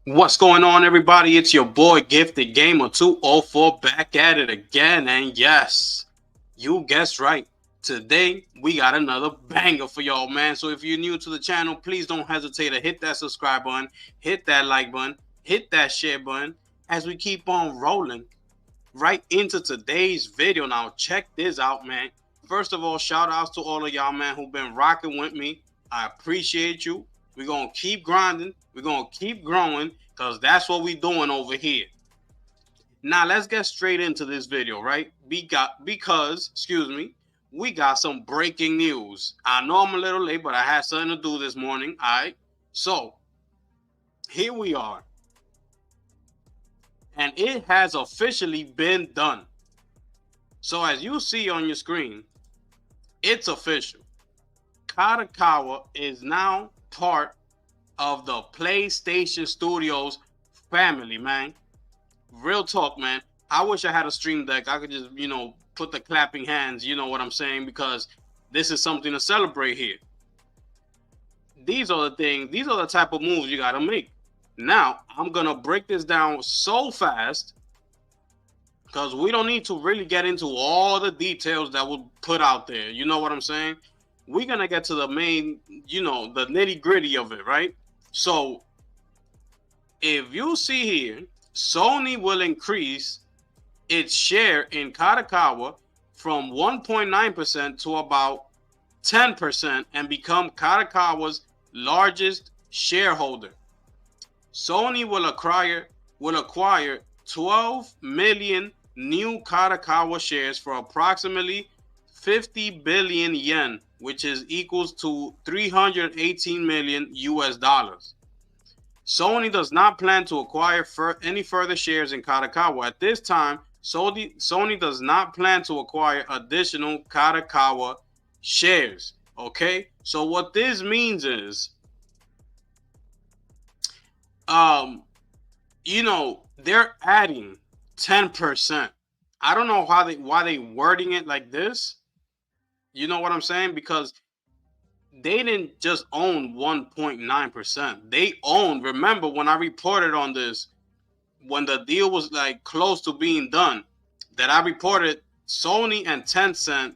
What's going on, everybody? It's your boy Gifted Gamer 204 back at it again. And yes, you guessed right. Today, we got another banger for y'all, man. So if you're new to the channel, please don't hesitate to hit that subscribe button, hit that like button, hit that share button as we keep on rolling right into today's video. Now, check this out, man. First of all, shout outs to all of y'all, man, who've been rocking with me. I appreciate you. We're going to keep grinding. We're going to keep growing because that's what we're doing over here. Now, let's get straight into this video, right? We got some breaking news. I know I'm a little late, but I had something to do this morning. All right. So, here we are. And it has officially been done. So, as you see on your screen, it's official. Kadokawa is now part of the PlayStation Studios family, man. Real talk, man. I wish I had a stream deck. I could just, put the clapping hands, you know what I'm saying? Because this is something to celebrate here. These are the type of moves you got to make. Now, I'm going to break this down so fast because we don't need to really get into all the details that we'll put out there. You know what I'm saying? We're going to get to the main, the nitty gritty of it, right? So if you see here, Sony will increase its share in Kadokawa from 1.9% to about 10% and become Kadokawa's largest shareholder. Sony will acquire 12 million new Kadokawa shares for approximately 50 billion yen, which is equals to 318 million US dollars. Sony does not plan to acquire any further shares in Kadokawa. At this time, Sony does not plan to acquire additional Kadokawa shares. Okay? So what this means is, they're adding 10%. I don't know why they wording it like this. You know what I'm saying? Because they didn't just own 1.9%. They owned, remember when I reported on this, when the deal was like close to being done, that I reported Sony and Tencent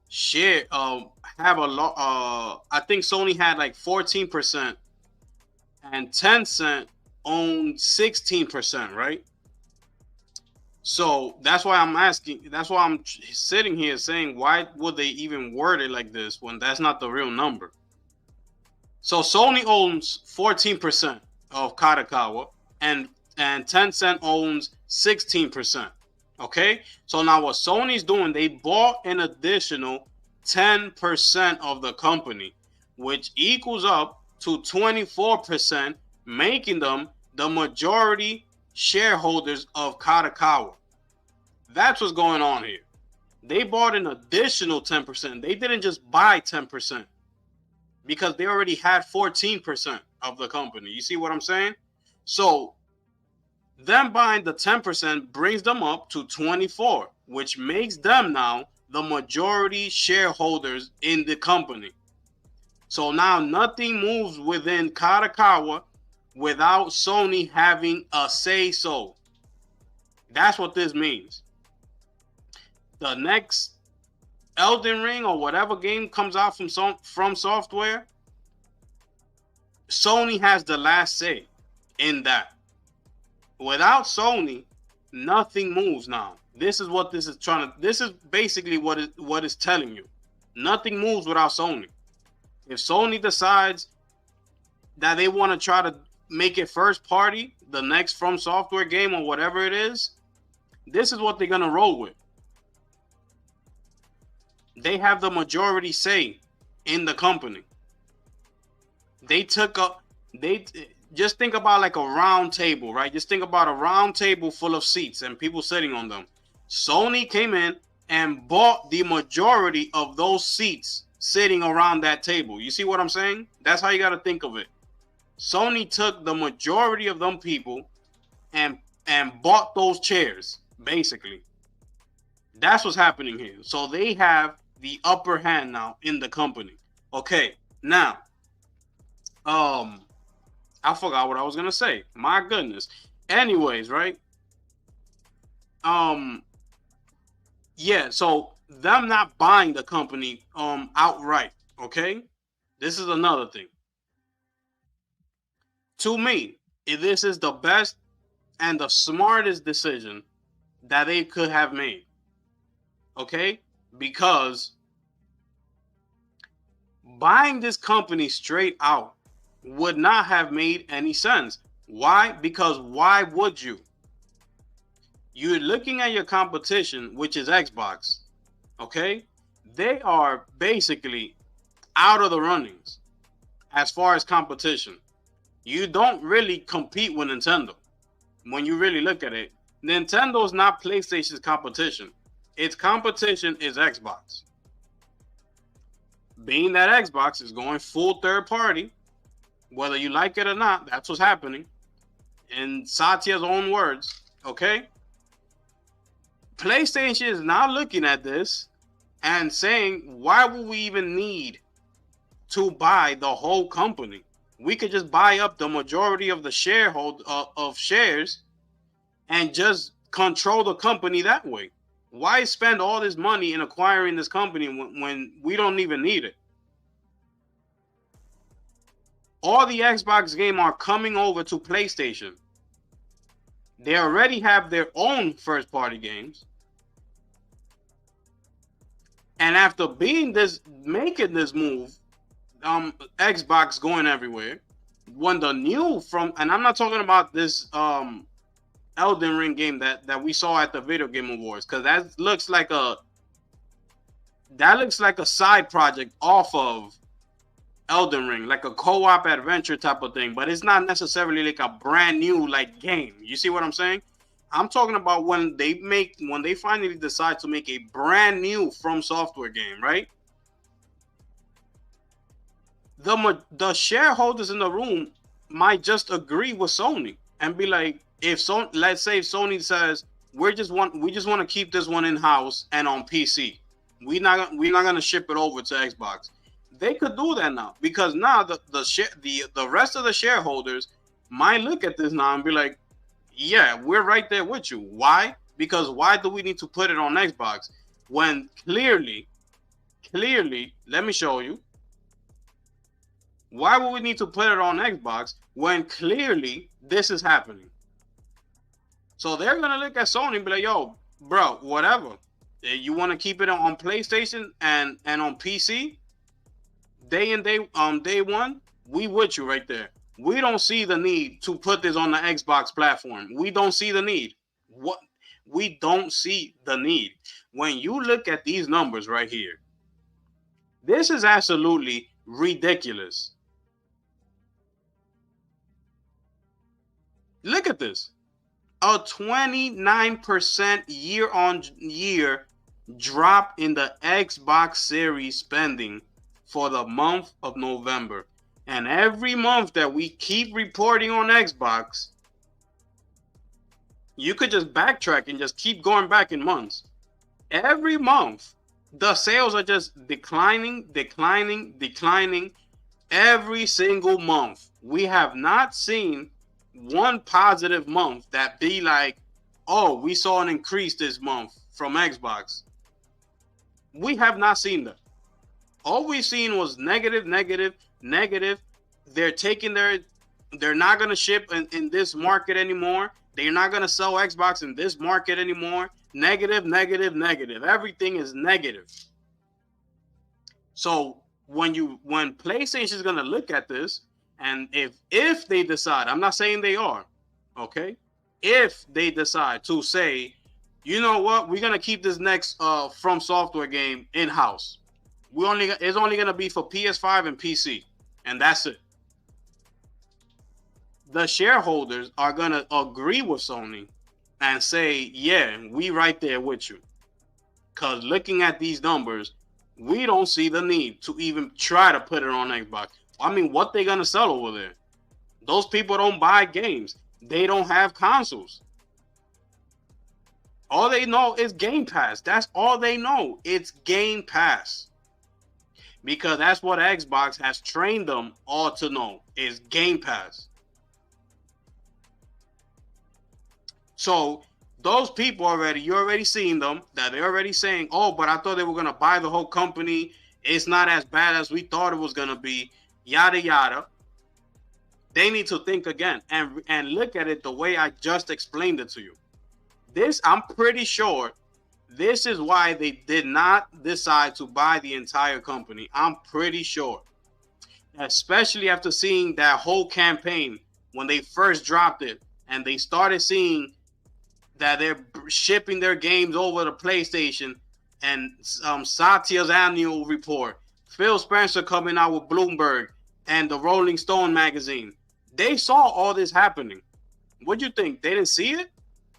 share have a lot. I think Sony had like 14% and Tencent owned 16%, right? So that's why I'm asking. That's why I'm sitting here saying, why would they even word it like this when that's not the real number? So Sony owns 14% of Kadokawa, and Tencent owns 16%. Okay, so now what Sony's doing, they bought an additional 10% of the company, which equals up to 24%, making them the majority shareholders of Kadokawa. That's what's going on here. They bought an additional 10%. They didn't just buy 10% because they already had 14% of the company. You see what I'm saying? So them buying the 10% brings them up to 24, which makes them now the majority shareholders in the company. So now nothing moves within Kadokawa without Sony having a say so. That's what this means. The next Elden Ring or whatever game comes out from Software, Sony has the last say in that. Without Sony, nothing moves now. This is what this is this is basically what it's telling you. Nothing moves without Sony. If Sony decides that they want to try to make it first party, the next From Software game or whatever it is, this is what they're going to roll with. They have the majority say in the company. Just think about like a round table, right? Just think about a round table full of seats and people sitting on them. Sony came in and bought the majority of those seats sitting around that table. You see what I'm saying? That's how you got to think of it. Sony took the majority of them people and bought those chairs, basically. That's what's happening here. So they have the upper hand now in the company. Okay, now, I forgot what I was gonna say. My goodness. Anyways, right? Yeah, so them not buying the company outright, okay? This is another thing. To me, this is the best and the smartest decision that they could have made, okay? Because buying this company straight out would not have made any sense. Why? Because why would you? You're looking at your competition, which is Xbox, okay? They are basically out of the runnings as far as competition. You don't really compete with Nintendo. When you really look at it, Nintendo's not PlayStation's competition. Its competition is Xbox. Being that Xbox is going full third party, whether you like it or not, that's what's happening. In Satya's own words, okay? PlayStation is now looking at this and saying, why would we even need to buy the whole company? We could just buy up the majority of the shares and just control the company that way. Why spend all this money in acquiring this company when we don't even need it? All the Xbox games are coming over to PlayStation. They already have their own first party games. And after making this move, Xbox going everywhere, when the new and I'm not talking about this Elden Ring game that we saw at the Video Game Awards, because that looks like a side project off of Elden Ring, like a co-op adventure type of thing, but it's not necessarily like a brand new like game. You see what I'm saying? I'm talking about when they finally decide to make a brand new From Software game, right? The shareholders in the room might just agree with Sony and be like, let's say if Sony says we just want to keep this one in house and on PC, we're not gonna ship it over to Xbox. They could do that now, because now the rest of the shareholders might look at this now and be like, yeah, we're right there with you. Why? Because why do we need to put it on Xbox when clearly, let me show you. Why would we need to put it on Xbox when clearly this is happening? So they're gonna look at Sony and be like, yo, bro, whatever. You want to keep it on PlayStation and on PC? Day one, we with you right there. We don't see the need to put this on the Xbox platform. We don't see the need. We don't see the need. When you look at these numbers right here, this is absolutely ridiculous. Look at this. A 29% year-on-year drop in the Xbox Series spending for the month of November. And every month that we keep reporting on Xbox, you could just backtrack and just keep going back in months. Every month, the sales are just declining every single month. We have not seen one positive month that be like, oh, we saw an increase this month from Xbox. We have not seen that. All we've seen was negative. They're not going to ship in this market anymore. They're not going to sell Xbox in this market anymore. Negative. Everything is negative. So when PlayStation is going to look at this, and if they decide, I'm not saying they are, okay? If they decide to say, you know what, we're going to keep this next From Software game in-house. It's only going to be for PS5 and PC, and that's it. The shareholders are going to agree with Sony and say, yeah, we right there with you. Because looking at these numbers, we don't see the need to even try to put it on Xbox. I mean, what they going to sell over there? Those people don't buy games. They don't have consoles. All they know is Game Pass. That's all they know. It's Game Pass. Because that's what Xbox has trained them all to know, is Game Pass. So those people already, you're already seeing them, that they're already saying, oh, but I thought they were going to buy the whole company. It's not as bad as we thought it was going to be, yada, yada. They need to think again and look at it the way I just explained it to you. This, I'm pretty sure, this is why they did not decide to buy the entire company. I'm pretty sure. Especially after seeing that whole campaign when they first dropped it and they started seeing that they're shipping their games over to PlayStation, and Satya's annual report, Phil Spencer coming out with Bloomberg and the Rolling Stone magazine. They saw all this happening. What do you think? They didn't see it?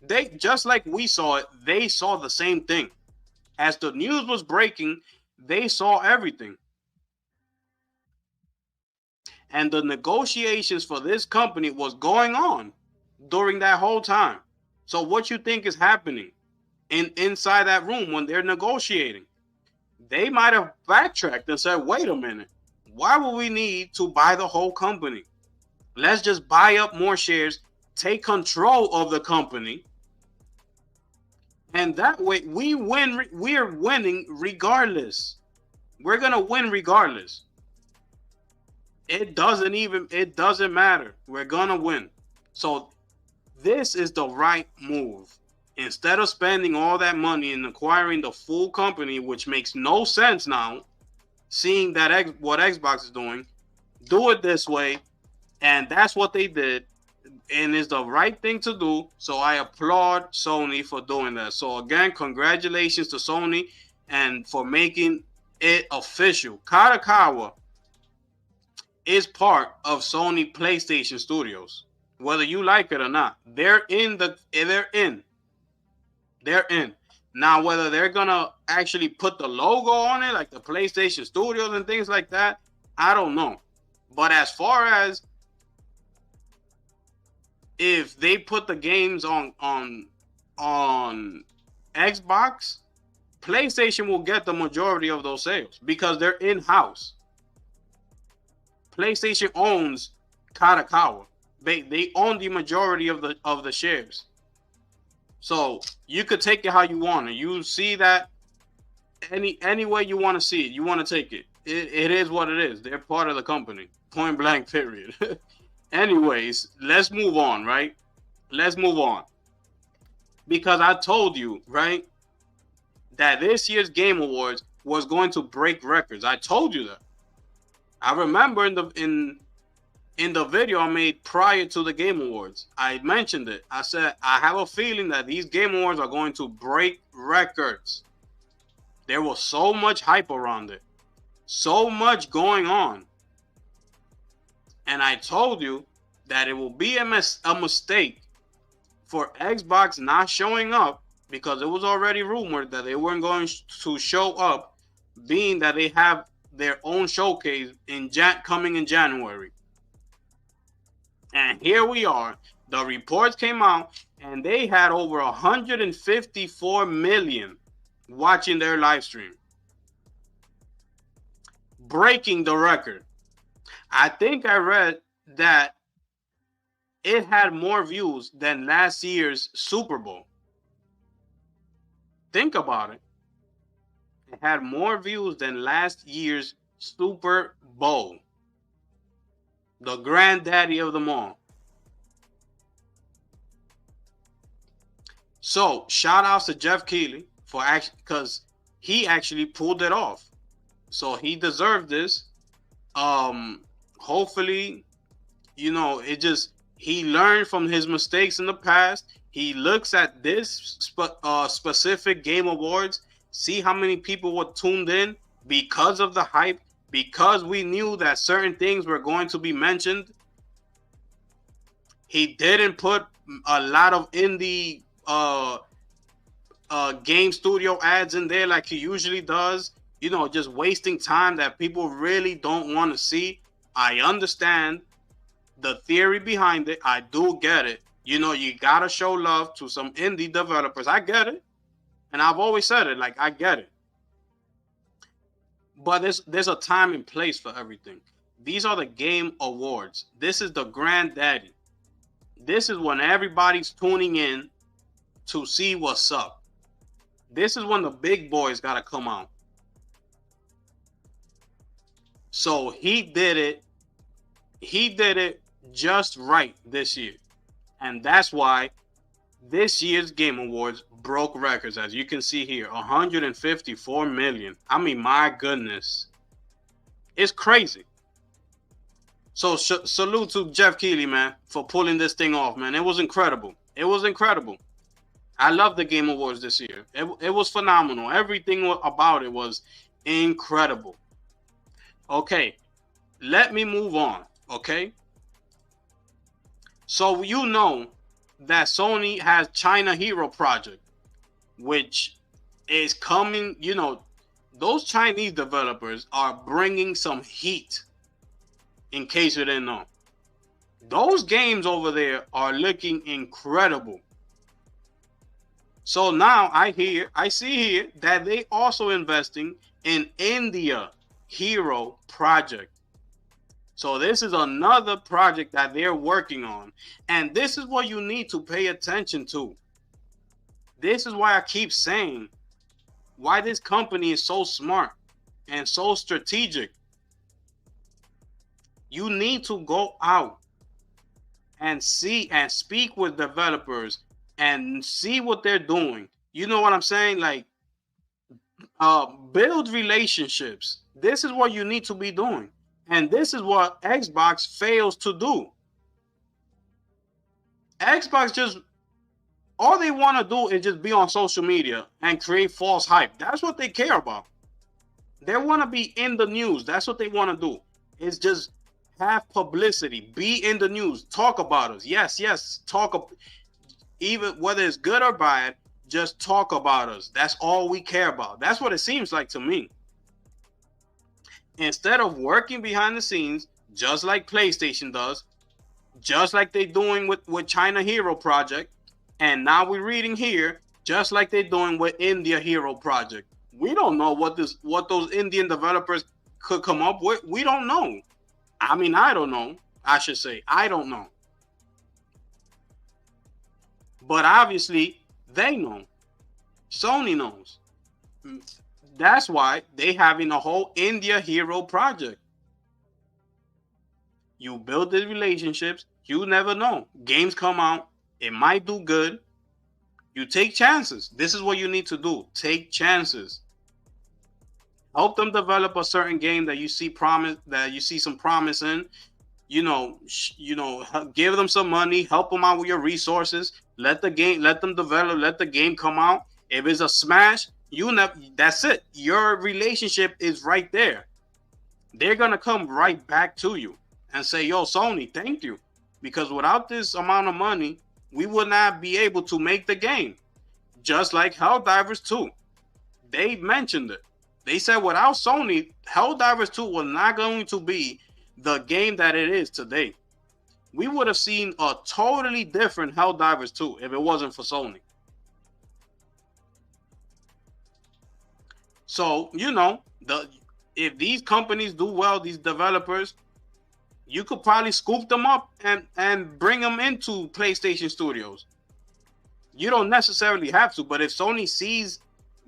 They, just like we saw it, they saw the same thing. As the news was breaking, they saw everything. And the negotiations for this company was going on during that whole time. So what you think is happening inside that room when they're negotiating? They might have backtracked and said, wait a minute, why would we need to buy the whole company? Let's just buy up more shares, take control of the company, and that way we win. We're winning regardless. We're gonna win regardless. It doesn't matter. We're gonna win. So this is the right move. Instead of spending all that money in acquiring the full company, which makes no sense now, seeing that what Xbox is doing, do it this way. And that's what they did. And it's the right thing to do. So I applaud Sony for doing that. So again, congratulations to Sony and for making it official. Kadokawa is part of Sony PlayStation Studios. Whether you like it or not, they're in. Now, whether they're gonna actually put the logo on it, like the PlayStation Studios and things like that, I don't know. But as far as if they put the games on Xbox, PlayStation will get the majority of those sales because they're in-house. PlayStation owns Kadokawa. They own the majority of the shares. So you could take it how you want it. You see that any way you want to see it, you want to take it. It is what it is. They're part of the company. Point blank, period. Anyways, let's move on, right? Let's move on. Because I told you, right, that this year's Game Awards was going to break records. I told you that. I remember in the video I made prior to the Game Awards, I mentioned it. I said, I have a feeling that these Game Awards are going to break records. There was so much hype around it. So much going on. And I told you that it will be a mistake for Xbox not showing up, because it was already rumored that they weren't going to show up, being that they have their own showcase coming in January. And here we are. The reports came out and they had over 154 million watching their live stream, breaking the record. I think I read that it had more views than last year's Super Bowl. Think about it. It had more views than last year's Super Bowl. The granddaddy of them all. So shout outs to Jeff Keighley for because he actually pulled it off. So he deserved this. Hopefully, he learned from his mistakes in the past. He looks at this specific Game Awards, see how many people were tuned in because of the hype, because we knew that certain things were going to be mentioned. He didn't put a lot of indie game studio ads in there like he usually does, just wasting time that people really don't want to see. I understand the theory behind it. I do get it. You gotta show love to some indie developers. I get it. And I've always said it, like, I get it. But there's a time and place for everything. These are the Game Awards. This is the granddaddy. This is when everybody's tuning in to see what's up. This is when the big boys got to come out. So he did it. He did it just right this year. And that's why this year's Game Awards broke records. As you can see here, 154 million. I mean, my goodness. It's crazy. So salute to Jeff Keighley, man, for pulling this thing off, man. It was incredible. It was incredible. I love the Game Awards this year. It was phenomenal. Everything about it was incredible. Okay, let me move on, okay? So you know that Sony has China Hero Project, which is coming, you know, those Chinese developers are bringing some heat, in case you didn't know. Those games over there are looking incredible. So now I see here that they also investing in India Hero Project. So this is another project that they're working on. And this is what you need to pay attention to. This is why I keep saying why this company is so smart and so strategic. You need to go out and see and speak with developers and see what they're doing. You know what I'm saying? Like, build relationships. This is what you need to be doing. And this is what Xbox fails to do. Xbox just, all they want to do is just be on social media and create false hype. That's what they care about. They want to be in the news. That's what they want to do. It's just have publicity. Be in the news. Talk about us. Yes. Talk. Even whether it's good or bad, just talk about us. That's all we care about. That's what it seems like to me. Instead of working behind the scenes, just like PlayStation does, just like they're doing with China Hero Project, and now we're reading here, just like they're doing with India Hero Project. We don't know what those Indian developers could come up with. We don't know. I mean, I don't know. I should say, I don't know. But obviously, they know. Sony knows. That's why they having a whole India Hero Project. You build the relationships. You never know. Games come out. It might do good. You take chances. This is what you need to do. Take chances. Help them develop a certain game that you see some promise in. You know, give them some money, help them out with your resources. Let them develop, let the game come out. If it's a smash, that's it. Your relationship is right there. They're gonna come right back to you and say, "Yo, Sony, thank you, because without this amount of money, we would not be able to make the game." Just like Helldivers 2, they mentioned it. They said without Sony, Helldivers 2 was not going to be the game that it is today. We would have seen a totally different Helldivers 2 if it wasn't for Sony. So, you know, if these companies do well, these developers, you could probably scoop them up and bring them into PlayStation Studios. You don't necessarily have to, but if Sony sees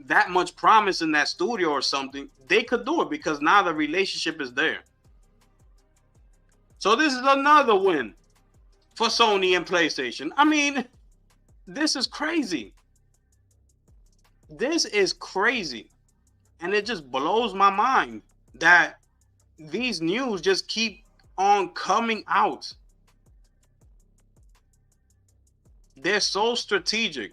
that much promise in that studio or something, they could do it because now the relationship is there. So this is another win for Sony and PlayStation. I mean, this is crazy. This is crazy. And it just blows my mind that these news just keep on coming out. They're so strategic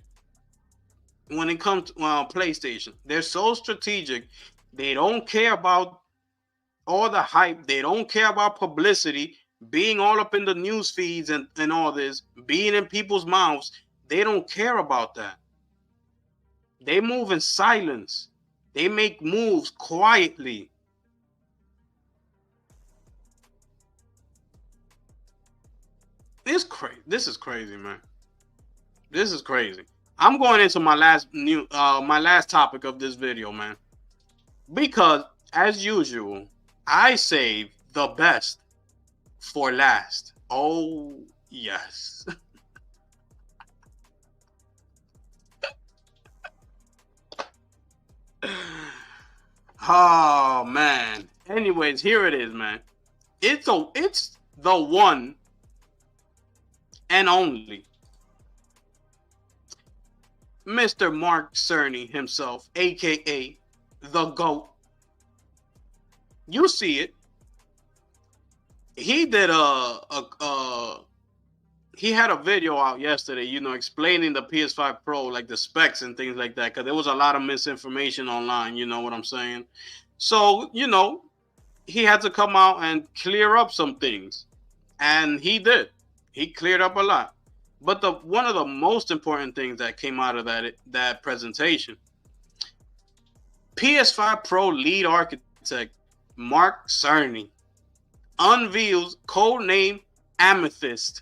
when it comes to PlayStation. They're so strategic. They don't care about all the hype. They don't care about publicity, being all up in the news feeds and all this, being in people's mouths. They don't care about that. They move in silence. They make moves quietly. This is crazy, man. This is crazy. I'm going into my last topic of this video, man. Because as usual, I save the best for last. Oh, yes. Oh man. Anyways, here it is, man. It's the one and only Mr. Mark Cerny himself, aka the GOAT. You see it. He did he had a video out yesterday, explaining the PS5 Pro, like the specs and things like that, because there was a lot of misinformation online. You know what I'm saying? So, he had to come out and clear up some things, and he did. He cleared up a lot. But the one of the most important things that came out of that presentation, PS5 Pro lead architect Mark Cerny unveils codename Amethyst,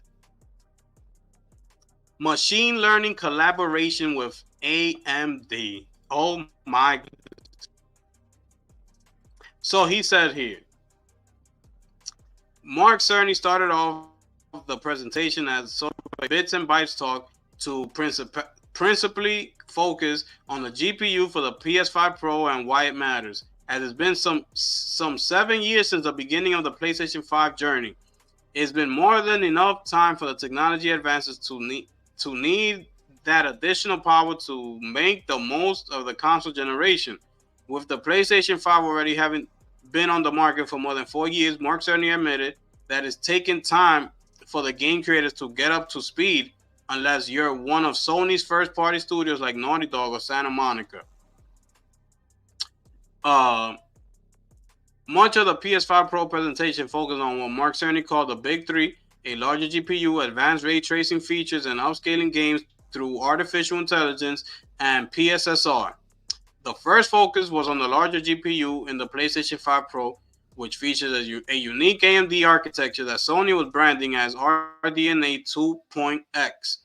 machine learning collaboration with AMD. Oh my. So he said here, Mark Cerny started off the presentation as sort of a bits and bytes talk to principally focus on the GPU for the PS5 Pro and why it matters, as it's been some 7 years since the beginning of the PlayStation 5 journey. It's been more than enough time for the technology advances to need that additional power to make the most of the console generation. With the PlayStation 5 already having been on the market for more than 4 years, Mark Cerny admitted that it's taken time for the game creators to get up to speed unless you're one of Sony's first-party studios like Naughty Dog or Santa Monica. Much of the PS5 Pro presentation focused on what Mark Cerny called the Big Three: a larger GPU, advanced ray tracing features, and upscaling games through artificial intelligence and PSSR. The first focus was on the larger GPU in the PlayStation 5 Pro, which features a unique AMD architecture that Sony was branding as RDNA 2.x.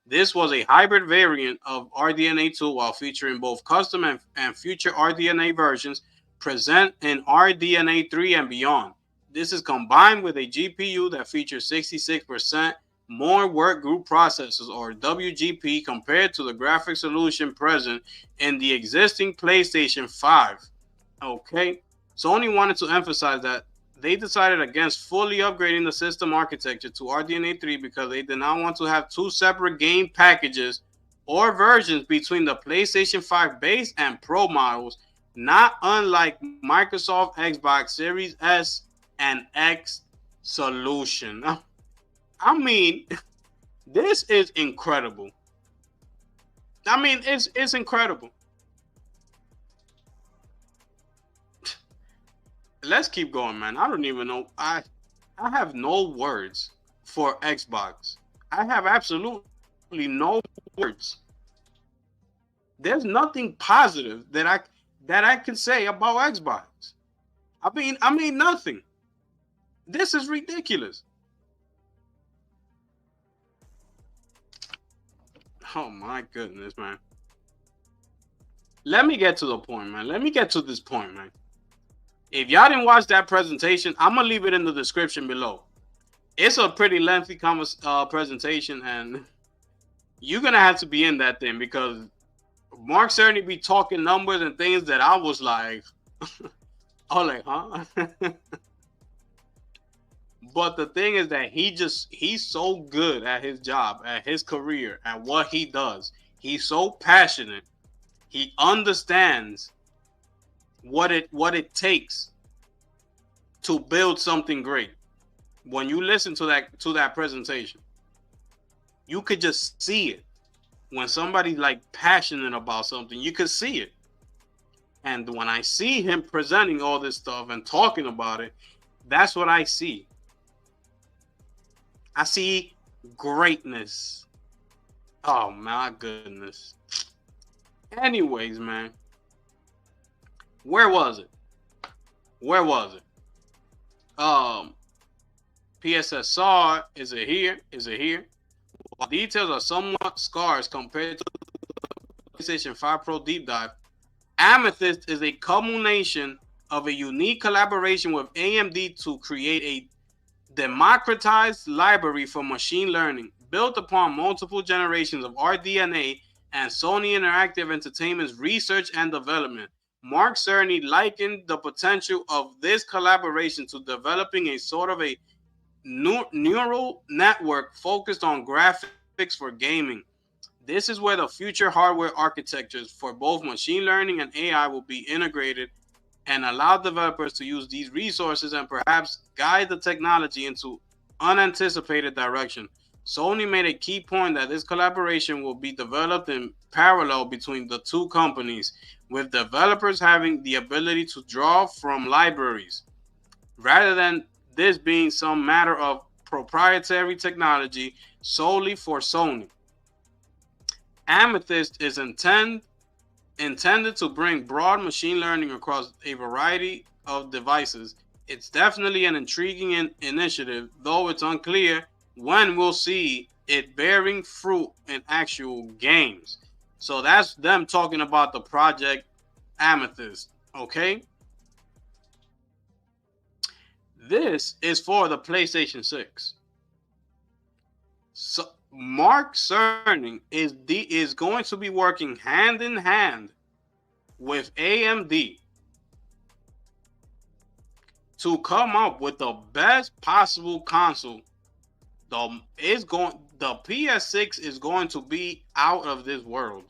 This was a hybrid variant of RDNA 2 while featuring both custom and future RDNA versions present in RDNA 3 and beyond. This is combined with a GPU that features 66% more workgroup processors, or WGP, compared to the graphic solution present in the existing PlayStation 5. Okay, Sony wanted to emphasize that they decided against fully upgrading the system architecture to RDNA 3 because they did not want to have two separate game packages or versions between the PlayStation 5 base and Pro models, not unlike Microsoft Xbox Series S and X solution. I mean, this is incredible. I mean, it's incredible. Let's keep going, man. I don't even know. I have no words for Xbox. I have absolutely no words. There's nothing positive that I can say about Xbox. I mean nothing. This is ridiculous. Oh my goodness, man. Let me get to the point, man. Let me get to this point, man. If y'all didn't watch that presentation, I'm gonna leave it in the description below. It's a pretty lengthy presentation, and you're gonna have to be in that thing because Mark Cerny be talking numbers and things that I was like, I was like, huh? But the thing is that he's so good at his job, at his career, at what he does. He's so passionate. He understands what it takes to build something great. When you listen to that presentation, you could just see it. When somebody's like passionate about something, you could see it. And when I see him presenting all this stuff and talking about it, that's what I see. I see greatness. Oh my goodness. Anyways, man. Where was it? PSSR, is it here? While details are somewhat scarce compared to the PlayStation 5 Pro deep dive, Amethyst is a culmination of a unique collaboration with AMD to create a democratized library for machine learning built upon multiple generations of RDNA and Sony Interactive Entertainment's research and development. Mark Cerny likened the potential of this collaboration to developing a sort of a neural network focused on graphics for gaming. This is where the future hardware architectures for both machine learning and AI will be integrated and allow developers to use these resources and perhaps guide the technology into unanticipated direction. Sony made a key point that this collaboration will be developed in parallel between the two companies, with developers having the ability to draw from libraries, rather than this being some matter of proprietary technology solely for Sony. Amethyst is intended to bring broad machine learning across a variety of devices. It's definitely an intriguing initiative, though it's unclear when we'll see it bearing fruit in actual games. So that's them talking about the project Amethyst. Okay, this is for the PlayStation 6. So Mark Cerny is going to be working hand in hand with AMD to come up with the best possible console. The PS6 is going to be out of this world,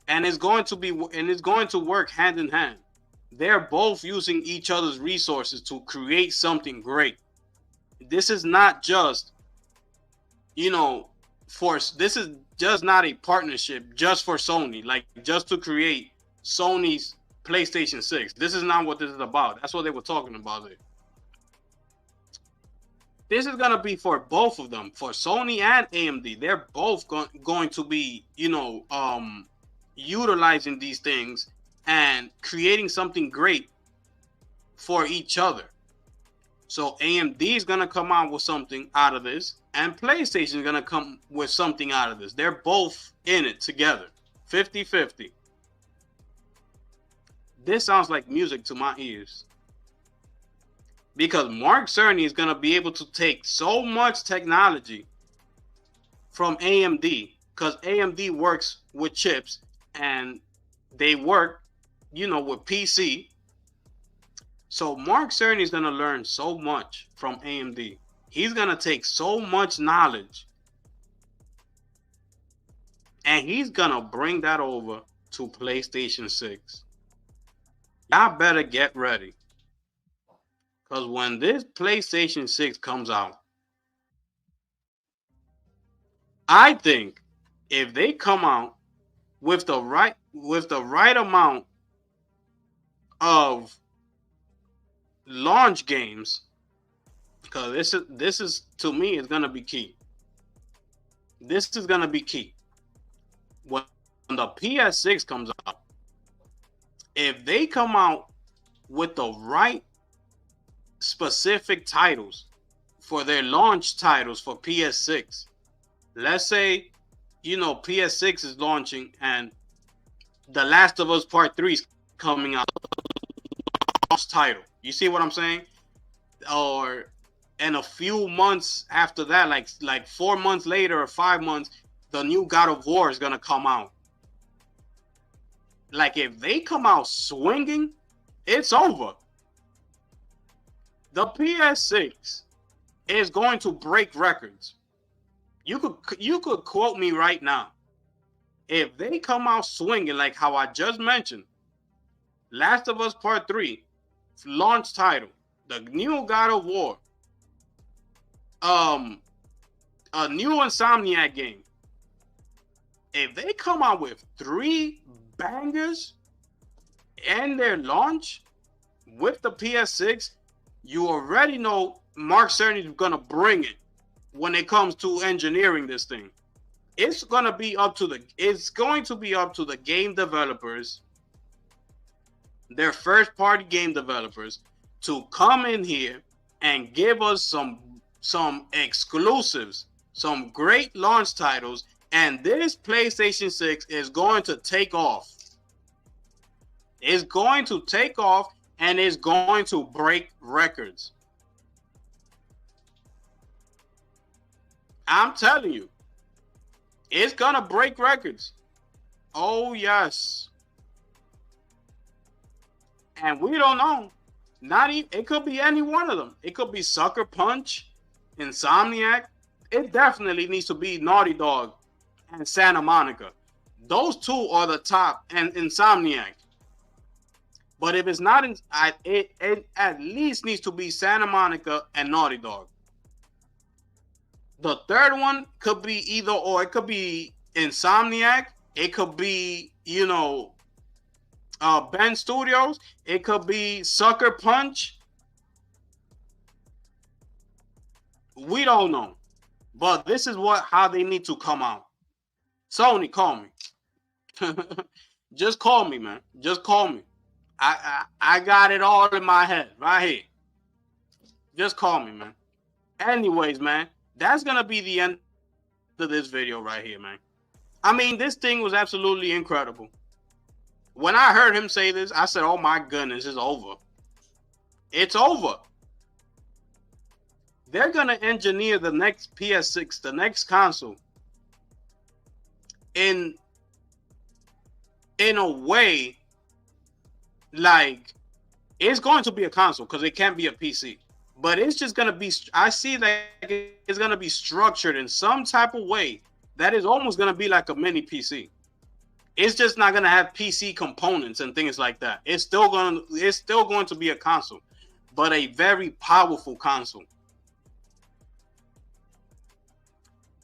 and it's going to work hand in hand. They're both using each other's resources to create something great. This is not just, this is just not a partnership just for Sony, like just to create Sony's PlayStation 6. This is not what this is about. That's what they were talking about there. This is going to be for both of them, for Sony and AMD. They're both going to be, utilizing these things and creating something great for each other. So AMD is going to come out with something out of this, and PlayStation is going to come with something out of this. They're both in it together, 50-50. This sounds like music to my ears, because Mark Cerny is going to be able to take so much technology from AMD, because AMD works with chips and they work, with PC. So Mark Cerny is going to learn so much from AMD. He's going to take so much knowledge and he's going to bring that over to PlayStation 6. Y'all better get ready, because when this PlayStation 6 comes out, I think if they come out with the right amount of launch games, because this is to me is going to be key. This is going to be key. When the PS6 comes out, if they come out with the right specific titles for their launch titles for PS6, let's say, PS6 is launching and The Last of Us Part 3 is coming out, launch title. You see what I'm saying? Or in a few months after that, like 4 months later or 5 months, the new God of War is gonna come out. Like, if they come out swinging, it's over. The PS6 is going to break records. You could quote me right now. If they come out swinging like how I just mentioned, Last of Us Part 3, launch title, the new God of War, a new Insomniac game. If they come out with 3 bangers and their launch with the PS6, you already know Mark Cerny is gonna bring it when it comes to engineering this thing. It's going to be up to the game developers, their first party game developers, to come in here and give us some exclusives, some great launch titles, and this PlayStation 6 is going to take off. It's going to take off and it's going to break records. I'm telling you, it's gonna break records. Oh yes. And we don't know. Not even, it could be any one of them. It could be Sucker Punch, Insomniac. It definitely needs to be Naughty Dog and Santa Monica. Those two are the top, and Insomniac. But if it's not, it at least needs to be Santa Monica and Naughty Dog. The third one could be either or. It could be Insomniac. It could be, Ben Studios. It could be Sucker Punch. We don't know. But this is how they need to come out. Sony, call me. Just call me, man. Just call me. I got it all in my head right here. Just call me, man. Anyways, man, that's gonna be the end of this video right here, man. I mean, this thing was absolutely incredible. When I heard him say this, I said, oh my goodness, it's over. It's over. They're gonna engineer the next PS6, the next console, in a way like it's going to be a console because it can't be a PC. But it's just going to be, I see that it's going to be structured in some type of way that is almost going to be like a mini PC. It's just not going to have PC components and things like that. It's still going to be a console, but a very powerful console.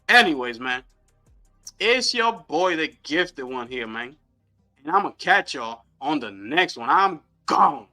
Anyways, man, it's your boy, the gifted one here, man. And I'm going to catch y'all on the next one. I'm gone.